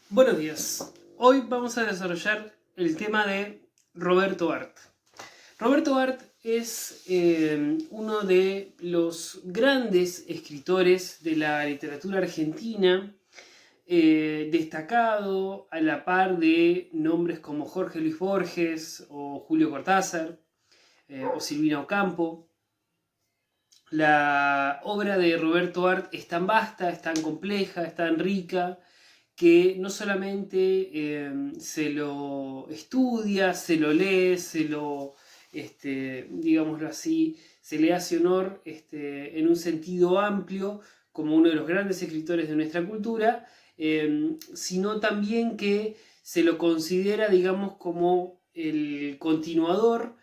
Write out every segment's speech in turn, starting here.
Buenos días. Hoy vamos a desarrollar el tema de Roberto Art. Roberto Art es uno de los grandes escritores de la literatura argentina, destacado a la par de nombres como Jorge Luis Borges o Julio Cortázar o Silvina Ocampo. La obra de Roberto Art es tan vasta, es tan compleja, es tan rica, que no solamente se lo estudia, se lo lee, digámoslo así, se le hace honor en un sentido amplio como uno de los grandes escritores de nuestra cultura, sino también que se lo considera, digamos, como el continuador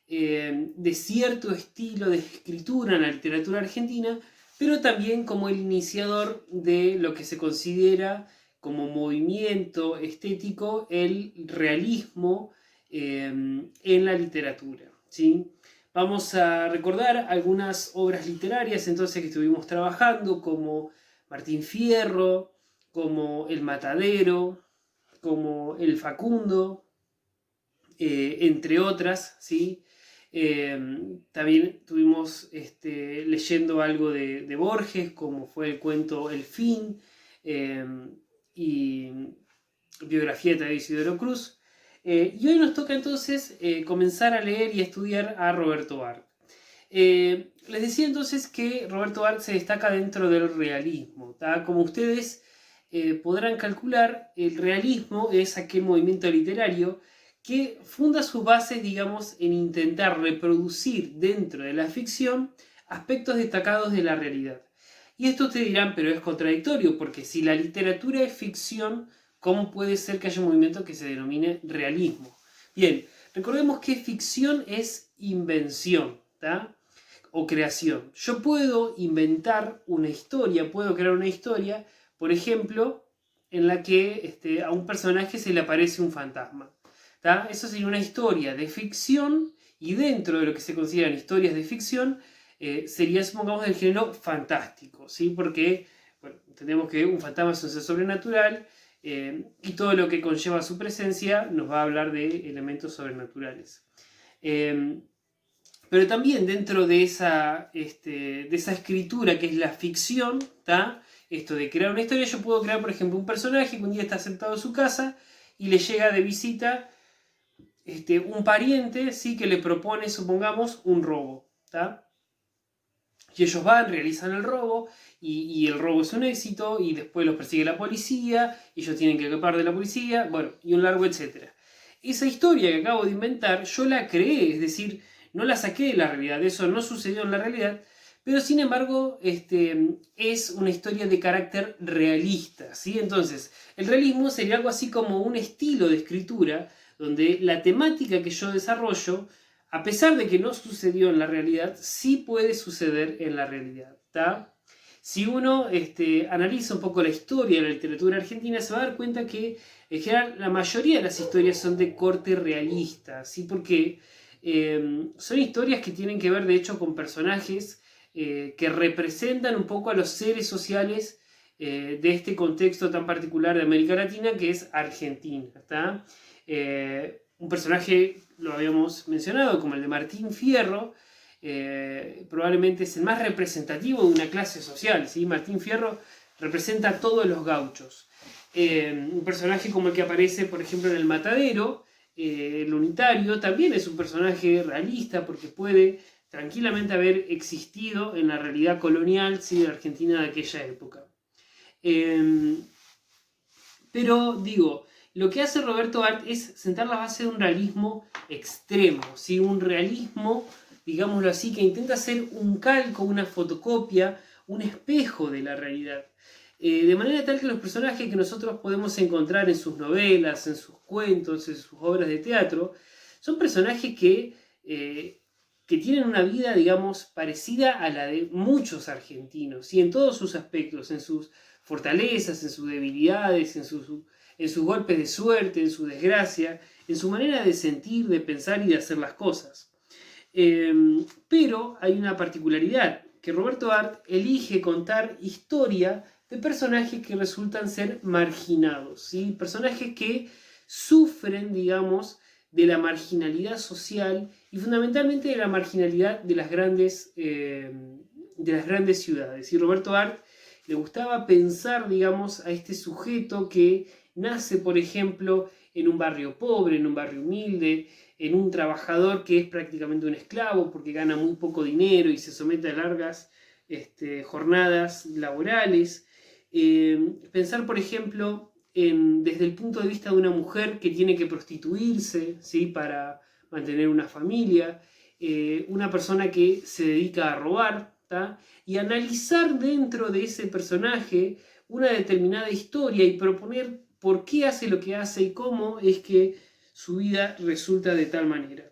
de cierto estilo de escritura en la literatura argentina, pero también como el iniciador de lo que se considera como movimiento estético el realismo en la literatura, ¿sí? Vamos a recordar algunas obras literarias entonces que estuvimos trabajando, como Martín Fierro, como El Matadero, como El Facundo, entre otras, ¿sí? También estuvimos leyendo algo de Borges, como fue el cuento El Fin, y biografía de Isidoro Cruz. Y hoy nos toca entonces comenzar a leer y a estudiar a Roberto Art. Les decía entonces que Roberto Art se destaca dentro del realismo, ¿tá? Como ustedes podrán calcular, el realismo es aquel movimiento literario que funda sus bases, digamos, en intentar reproducir dentro de la ficción aspectos destacados de la realidad. Y esto ustedes dirán, pero es contradictorio, porque si la literatura es ficción, ¿cómo puede ser que haya un movimiento que se denomine realismo? Bien, recordemos que ficción es invención, ¿tá? O creación. Yo puedo inventar una historia, puedo crear una historia, por ejemplo, en la que a un personaje se le aparece un fantasma, ¿tá? Eso sería una historia de ficción, y dentro de lo que se consideran historias de ficción, sería, supongamos, del género fantástico, ¿sí? Porque bueno, entendemos que un fantasma es un ser sobrenatural, y todo lo que conlleva su presencia nos va a hablar de elementos sobrenaturales. Pero también dentro de esa escritura que es la ficción, ¿tá? Esto de crear una historia, yo puedo crear, por ejemplo, un personaje que un día está sentado en su casa y le llega de visita un pariente, ¿sí? Que le propone, supongamos, un robo, ¿tá? Y ellos van, realizan el robo, y el robo es un éxito, y después los persigue la policía, y ellos tienen que escapar de la policía, bueno, y un largo etcétera. Esa historia que acabo de inventar, yo la creé, es decir, no la saqué de la realidad, eso no sucedió en la realidad, pero sin embargo es una historia de carácter realista, ¿sí? Entonces, el realismo sería algo así como un estilo de escritura, donde la temática que yo desarrollo, a pesar de que no sucedió en la realidad, sí puede suceder en la realidad, ¿tá? Si uno analiza un poco la historia de la literatura argentina, se va a dar cuenta que en general la mayoría de las historias son de corte realista, ¿sí? Porque son historias que tienen que ver de hecho con personajes que representan un poco a los seres sociales de este contexto tan particular de América Latina, que es Argentina, ¿tá? Un personaje, lo habíamos mencionado, como el de Martín Fierro, probablemente es el más representativo de una clase social, ¿sí? Martín Fierro representa a todos los gauchos. Un personaje como el que aparece, por ejemplo, en El Matadero, el unitario, también es un personaje realista porque puede tranquilamente haber existido en la realidad colonial, ¿sí? De Argentina de aquella época. Pero digo, lo que hace Roberto Art es sentar la base de un realismo extremo, ¿sí? Un realismo, digámoslo así, que intenta hacer un calco, una fotocopia, un espejo de la realidad. De manera tal que los personajes que nosotros podemos encontrar en sus novelas, en sus cuentos, en sus obras de teatro, son personajes que tienen una vida, digamos, parecida a la de muchos argentinos, y en todos sus aspectos, en sus fortalezas, en sus debilidades, en sus golpes de suerte, en su desgracia, en su manera de sentir, de pensar y de hacer las cosas. Pero hay una particularidad, que Roberto Art elige contar historia de personajes que resultan ser marginados, ¿sí? Personajes que sufren, digamos, de la marginalidad social y fundamentalmente de la marginalidad de las grandes ciudades. Y Roberto Arlt le gustaba pensar, digamos, a este sujeto que nace, por ejemplo, en un barrio pobre, en un barrio humilde, en un trabajador que es prácticamente un esclavo porque gana muy poco dinero y se somete a largas jornadas laborales. Pensar, por ejemplo, desde el punto de vista de una mujer que tiene que prostituirse, ¿sí? Para mantener una familia, una persona que se dedica a robar, ¿tá? Y analizar dentro de ese personaje una determinada historia y proponer por qué hace lo que hace y cómo es que su vida resulta de tal manera.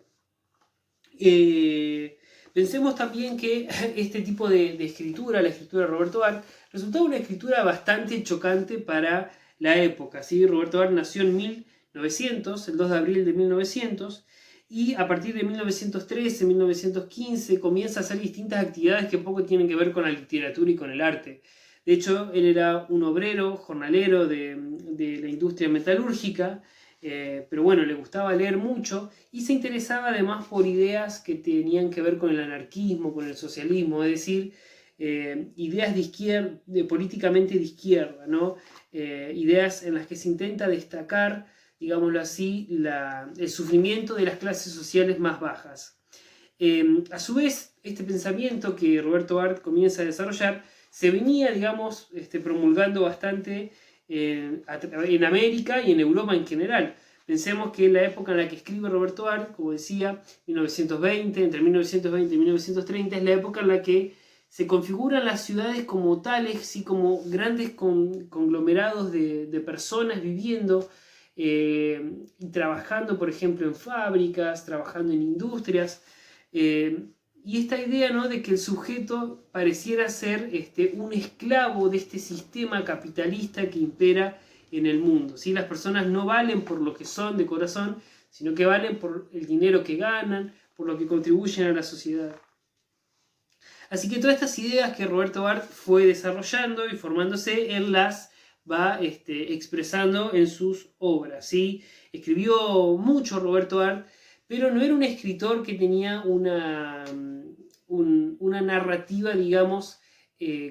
Pensemos también que este tipo de escritura, la escritura de Roberto Arlt, resultaba una escritura bastante chocante para la época, ¿sí? Roberto Arlt nació en 1900, el 2 de abril de 1900, y a partir de 1913, 1915 comienza a hacer distintas actividades que poco tienen que ver con la literatura y con el arte. De hecho, él era un obrero, jornalero de la industria metalúrgica, pero bueno, le gustaba leer mucho y se interesaba además por ideas que tenían que ver con el anarquismo, con el socialismo, es decir, ideas de izquierda, políticamente de izquierda, ¿no? Ideas en las que se intenta destacar, digámoslo así, el sufrimiento de las clases sociales más bajas. A su vez, este pensamiento que Roberto Arlt comienza a desarrollar se venía, digamos, promulgando bastante en América y en Europa en general. Pensemos que en la época en la que escribe Roberto Arlt, como decía, 1920, entre 1920 y 1930, es la época en la que se configuran las ciudades como tales, ¿sí? Como grandes conglomerados de personas viviendo y trabajando, por ejemplo, en fábricas, trabajando en industrias. Y esta idea, ¿no? De que el sujeto pareciera ser un esclavo de este sistema capitalista que impera en el mundo, ¿sí? Las personas no valen por lo que son de corazón, sino que valen por el dinero que ganan, por lo que contribuyen a la sociedad. Así que todas estas ideas que Roberto Arlt fue desarrollando y formándose, él las va expresando en sus obras, ¿sí? Escribió mucho Roberto Arlt, pero no era un escritor que tenía una narrativa, digamos,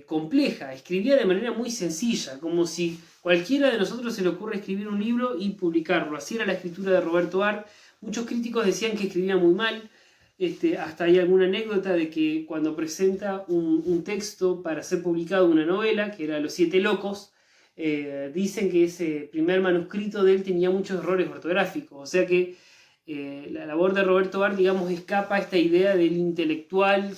compleja. Escribía de manera muy sencilla, como si cualquiera de nosotros se le ocurre escribir un libro y publicarlo. Así era la escritura de Roberto Arlt. Muchos críticos decían que escribía muy mal. Hasta hay alguna anécdota de que cuando presenta un texto para ser publicado, una novela, que era Los Siete Locos, dicen que ese primer manuscrito de él tenía muchos errores ortográficos. O sea que la labor de Roberto Arlt, digamos, escapa a esta idea del intelectual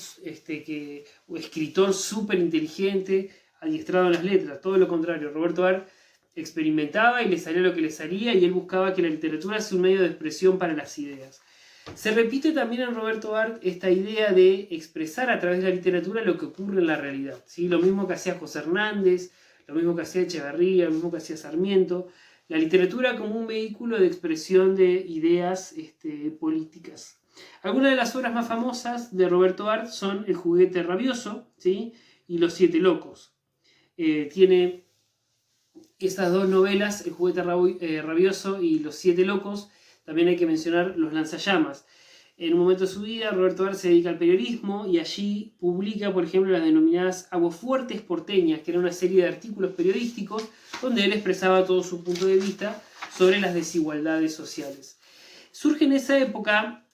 o escritor súper inteligente, adiestrado en las letras. Todo lo contrario, Roberto Arlt experimentaba y le salía lo que le salía, y él buscaba que la literatura sea un medio de expresión para las ideas. Se repite también en Roberto Arlt esta idea de expresar a través de la literatura lo que ocurre en la realidad, ¿sí? Lo mismo que hacía José Hernández, lo mismo que hacía Echeverría, lo mismo que hacía Sarmiento. La literatura como un vehículo de expresión de ideas políticas. Algunas de las obras más famosas de Roberto Arlt son El juguete rabioso, ¿sí? Y Los Siete Locos. Tiene esas dos novelas, El juguete rabioso y Los Siete Locos. También hay que mencionar Los lanzallamas. En un momento de su vida, Roberto Arlt se dedica al periodismo y allí publica, por ejemplo, las denominadas Aguafuertes porteñas, que era una serie de artículos periodísticos donde él expresaba todo su punto de vista sobre las desigualdades sociales. Surge en esa época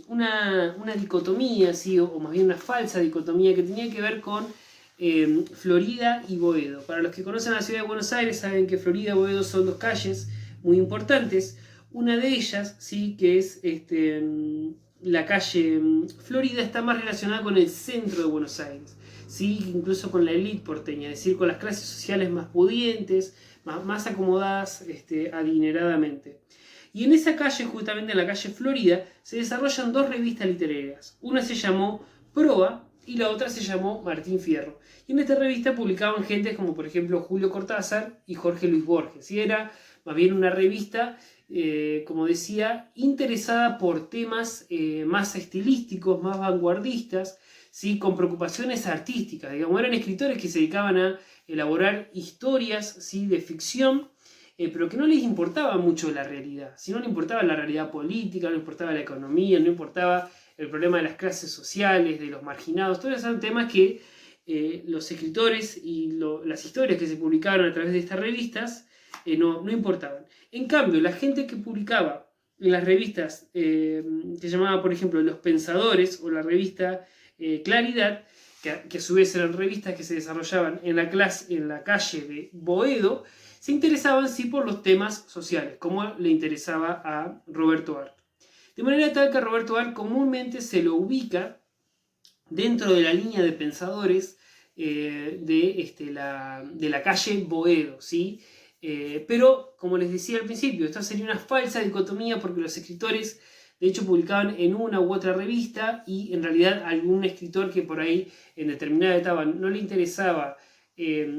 una dicotomía, ¿sí? o más bien una falsa dicotomía, que tenía que ver con Florida y Boedo. Para los que conocen la ciudad de Buenos Aires, saben que Florida y Boedo son dos calles muy importantes. Una de ellas, ¿sí? Que es la calle Florida, está más relacionada con el centro de Buenos Aires, ¿sí? Incluso con la élite porteña, es decir, con las clases sociales más pudientes, más acomodadas adineradamente. Y en esa calle, justamente en la calle Florida, se desarrollan dos revistas literarias. Una se llamó Proa y la otra se llamó Martín Fierro. Y en esta revista publicaban gente como, por ejemplo, Julio Cortázar y Jorge Luis Borges. Y era más bien una revista, como decía, interesada por temas más estilísticos, más vanguardistas, ¿sí? Con preocupaciones artísticas, digamos, eran escritores que se dedicaban a elaborar historias, ¿sí? De ficción, pero que no les importaba mucho la realidad, si no le importaba la realidad política, no le importaba la economía, no importaba el problema de las clases sociales, de los marginados, todos esos son temas que los escritores y las historias que se publicaban a través de estas revistas no importaban. En cambio, la gente que publicaba en las revistas que se llamaba, por ejemplo, Los Pensadores o la revista Claridad, que a su vez eran revistas que se desarrollaban en la calle de Boedo, se interesaban sí por los temas sociales, como le interesaba a Roberto Arlt. De manera tal que a Roberto Arlt comúnmente se lo ubica dentro de la línea de pensadores de la calle Boedo, ¿sí? Pero, como les decía al principio, esto sería una falsa dicotomía porque los escritores, de hecho, publicaban en una u otra revista y en realidad algún escritor que por ahí en determinada etapa no le interesaba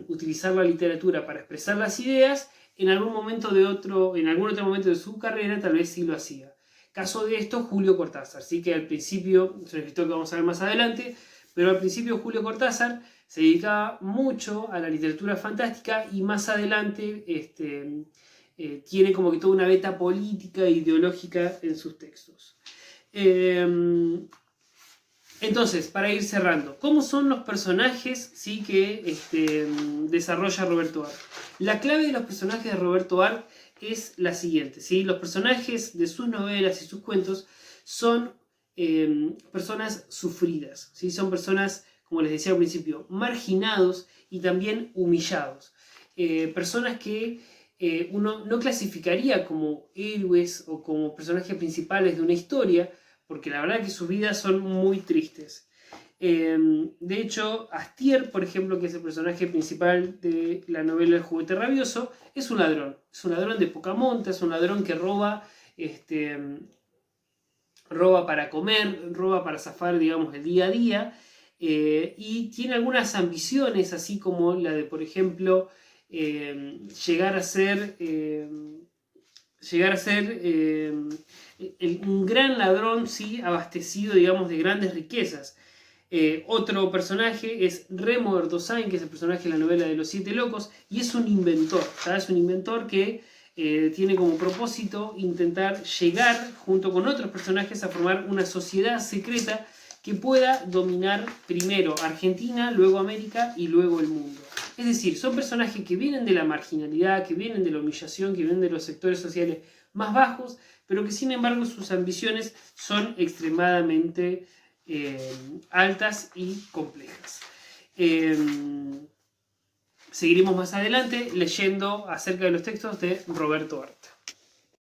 utilizar la literatura para expresar las ideas, en algún otro momento de su carrera tal vez sí lo hacía. Caso de esto, Julio Cortázar, sí, que al principio, es un escritor que vamos a ver más adelante, pero al principio Julio Cortázar se dedicaba mucho a la literatura fantástica y más adelante tiene como que toda una beta política e ideológica en sus textos. Entonces, para ir cerrando, ¿cómo son los personajes, sí, que desarrolla Roberto Arlt? La clave de los personajes de Roberto Arlt es la siguiente, ¿sí? Los personajes de sus novelas y sus cuentos son personas sufridas, ¿sí? Son personas, como les decía al principio, marginados y también humillados. Personas que uno no clasificaría como héroes o como personajes principales de una historia, porque la verdad que sus vidas son muy tristes. De hecho, Astier, por ejemplo, que es el personaje principal de la novela El juguete rabioso, es un ladrón de poca monta, es un ladrón que roba para comer, roba para zafar, digamos, el día a día, y tiene algunas ambiciones, así como la de, por ejemplo, llegar a ser un gran ladrón, ¿sí? Abastecido, digamos, de grandes riquezas. Otro personaje es Remo Erdosain, que es el personaje de la novela de Los Siete Locos, y es un inventor, ¿sabes? Es un inventor que tiene como propósito intentar llegar, junto con otros personajes, a formar una sociedad secreta que pueda dominar primero Argentina, luego América y luego el mundo. Es decir, son personajes que vienen de la marginalidad, que vienen de la humillación, que vienen de los sectores sociales más bajos, pero que sin embargo sus ambiciones son extremadamente altas y complejas. Seguiremos más adelante leyendo acerca de los textos de Roberto Arlt.